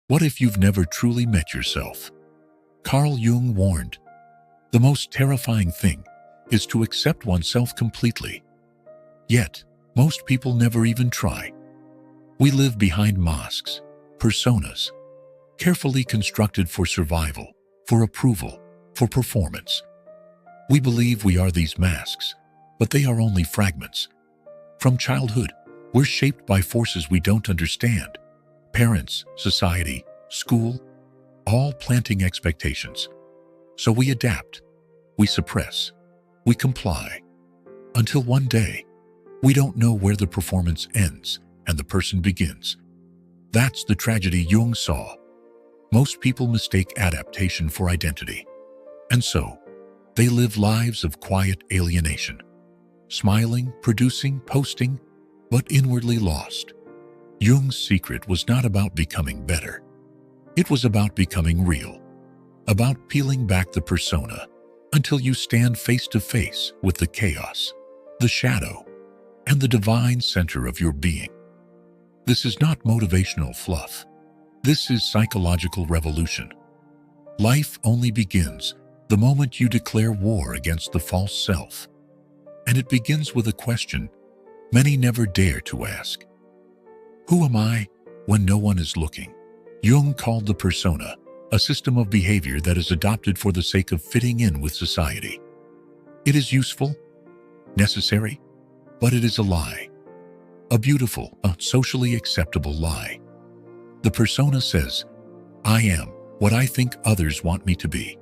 What if you've never truly met yourself? Carl Jung warned, the most terrifying thing is to accept oneself completely. Yet, most people never even try. We live behind masks, personas, carefully constructed for survival, for approval, for performance. We believe we are these masks, but they are only fragments. From childhood, we're shaped by forces we don't understand. Parents, society, school, all planting expectations. So we adapt, we suppress, we comply, until one day, we don't know where the performance ends and the person begins. That's the tragedy Jung saw. Most people mistake adaptation for identity. And so, they live lives of quiet alienation, smiling, producing, posting, but inwardly lost. Jung's secret was not about becoming better. It was about becoming real, about peeling back the persona until you stand face to face with the chaos, the shadow, and the divine center of your being. This is not motivational fluff. This is psychological revolution. Life only begins the moment you declare war against the false self. And it begins with a question many never dare to ask. Who am I when no one is looking? Jung called the persona a system of behavior that is adopted for the sake of fitting in with society. It is useful, necessary, but it is a lie. A beautiful, socially acceptable lie. The persona says, I am what I think others want me to be.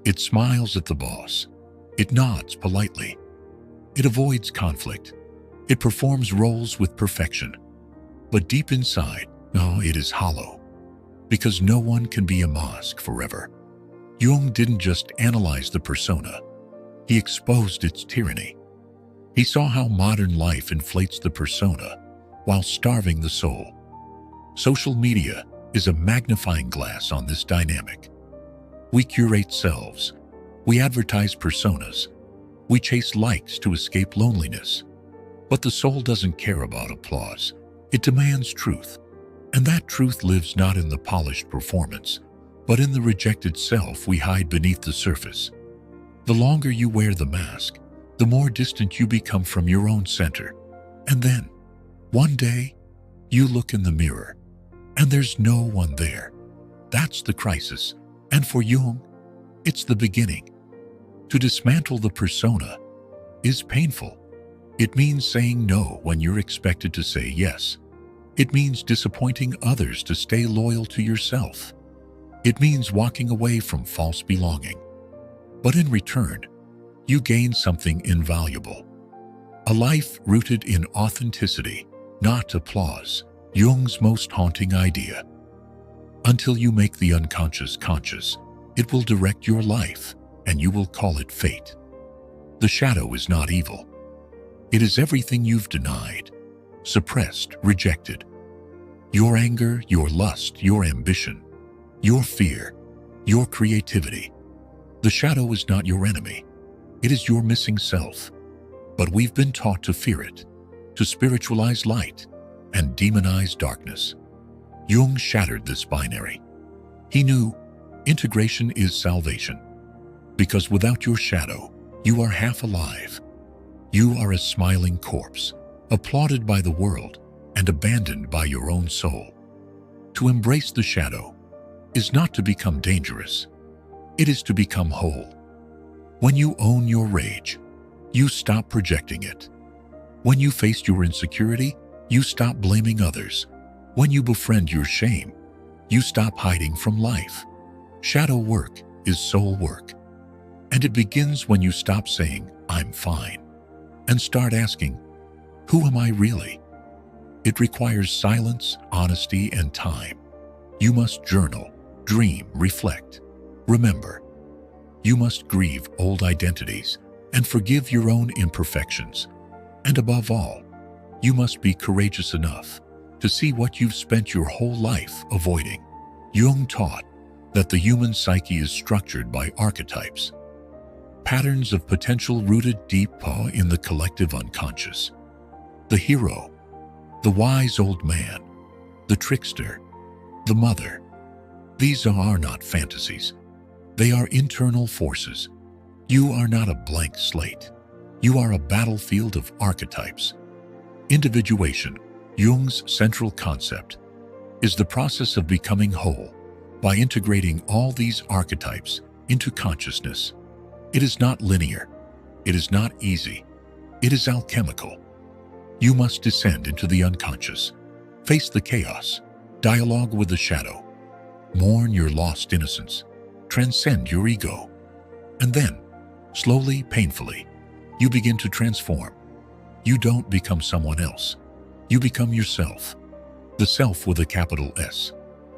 It smiles at the boss. It nods politely. It avoids conflict. It performs roles with perfection. But deep inside, it is hollow. Because no one can be a mask forever. Jung didn't just analyze the persona. He exposed its tyranny. He saw how modern life inflates the persona while starving the soul. Social media is a magnifying glass on this dynamic. We curate selves. We advertise personas. We chase likes to escape loneliness. But the soul doesn't care about applause. It demands truth. And that truth lives not in the polished performance, but in the rejected self we hide beneath the surface. The longer you wear the mask, the more distant you become from your own center. And then, one day, you look in the mirror, and there's no one there. That's the crisis. And for Jung, it's the beginning. To dismantle the persona is painful. It means saying no when you're expected to say yes. It means disappointing others to stay loyal to yourself. It means walking away from false belonging. But in return, you gain something invaluable. A life rooted in authenticity, not applause, Jung's most haunting idea. Until you make the unconscious conscious, it will direct your life, and you will call it fate. The shadow is not evil. It is everything you've denied, suppressed, rejected. Your anger, your lust, your ambition, your fear, your creativity. The shadow is not your enemy. It is your missing self. But we've been taught to fear it, to spiritualize light, and demonize darkness. Jung shattered this binary. He knew integration is salvation. Because without your shadow, you are half alive. You are a smiling corpse, applauded by the world and abandoned by your own soul. To embrace the shadow is not to become dangerous. It is to become whole. When you own your rage, you stop projecting it. When you face your insecurity, you stop blaming others. When you befriend your shame, you stop hiding from life. Shadow work is soul work. And it begins when you stop saying, I'm fine, and start asking, who am I really? It requires silence, honesty, and time. You must journal, dream, reflect. Remember, you must grieve old identities and forgive your own imperfections. And above all, you must be courageous enough to see what you've spent your whole life avoiding. Jung taught that the human psyche is structured by archetypes, patterns of potential rooted deep in the collective unconscious. The hero, the wise old man, the trickster, the mother. These are not fantasies. They are internal forces. You are not a blank slate. You are a battlefield of archetypes. Individuation, Jung's central concept, is the process of becoming whole by integrating all these archetypes into consciousness. It is not linear. It is not easy. It is alchemical. You must descend into the unconscious, face the chaos, dialogue with the shadow, mourn your lost innocence, transcend your ego, and then, slowly, painfully, you begin to transform. You don't become someone else. You become yourself. The self with a capital S.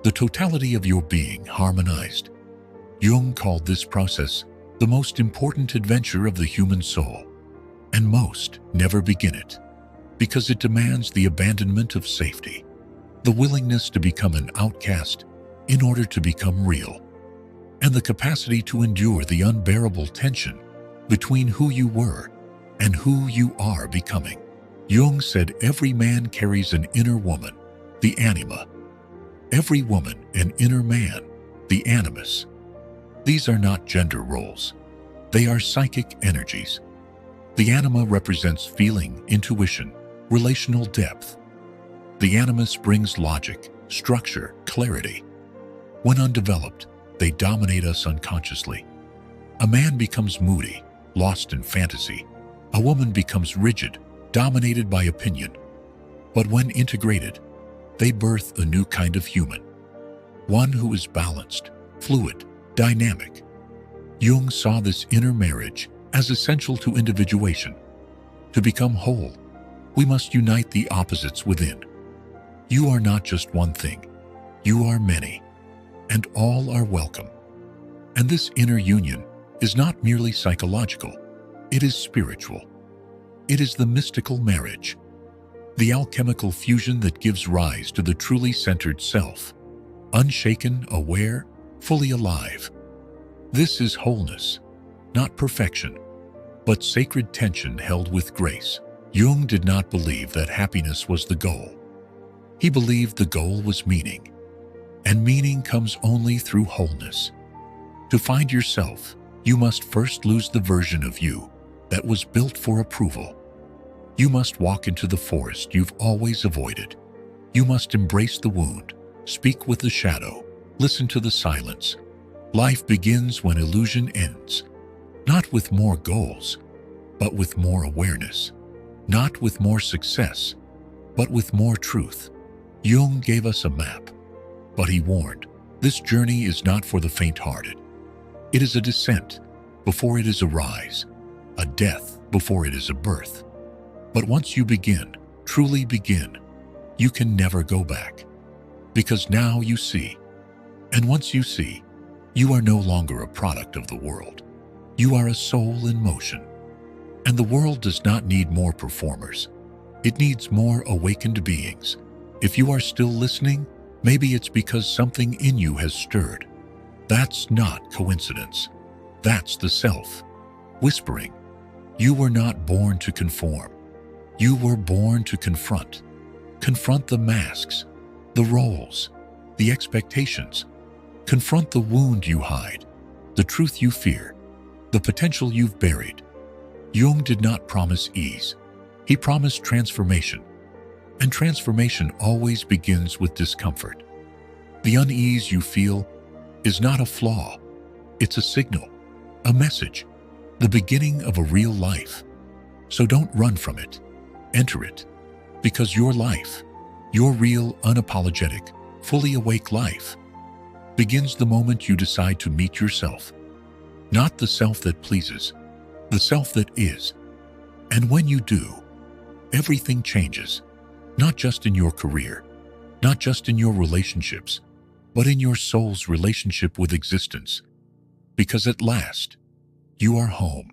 The totality of your being harmonized. Jung called this process the most important adventure of the human soul. And most never begin it, because it demands the abandonment of safety, the willingness to become an outcast in order to become real, and the capacity to endure the unbearable tension between who you were and who you are becoming. Jung said every man carries an inner woman, the anima. Every woman an inner man, the animus. These are not gender roles. They are psychic energies. The anima represents feeling, intuition, relational depth. The animus brings logic, structure, clarity. When undeveloped, they dominate us unconsciously. A man becomes moody, lost in fantasy. A woman becomes rigid, dominated by opinion. But when integrated, they birth a new kind of human. One who is balanced, fluid, dynamic. Jung saw this inner marriage as essential to individuation. To become whole, we must unite the opposites within. You are not just one thing. You are many, and all are welcome. And this inner union is not merely psychological. It is spiritual. It is the mystical marriage, the alchemical fusion that gives rise to the truly centered self, unshaken, aware, fully alive. This is wholeness, not perfection, but sacred tension held with grace. Jung did not believe that happiness was the goal. He believed the goal was meaning, and meaning comes only through wholeness. To find yourself, you must first lose the version of you that was built for approval. You must walk into the forest you've always avoided. You must embrace the wound, speak with the shadow, listen to the silence. Life begins when illusion ends, not with more goals, but with more awareness, not with more success, but with more truth. Jung gave us a map, but he warned, this journey is not for the faint-hearted. It is a descent before it is a rise, a death before it is a birth. But once you begin, truly begin, you can never go back. Because now you see, and once you see, you are no longer a product of the world. You are a soul in motion. And the world does not need more performers. It needs more awakened beings. If you are still listening, maybe it's because something in you has stirred. That's not coincidence. That's the self, whispering. You were not born to conform. You were born to confront. Confront the masks, the roles, the expectations. Confront the wound you hide, the truth you fear, the potential you've buried. Jung did not promise ease. He promised transformation. And transformation always begins with discomfort. The unease you feel is not a flaw. It's a signal, a message, the beginning of a real life. So don't run from it. Enter it. Because your life, your real, unapologetic, fully awake life, begins the moment you decide to meet yourself. Not the self that pleases, the self that is. And when you do, everything changes. Not just in your career, not just in your relationships, but in your soul's relationship with existence. Because at last, you are home.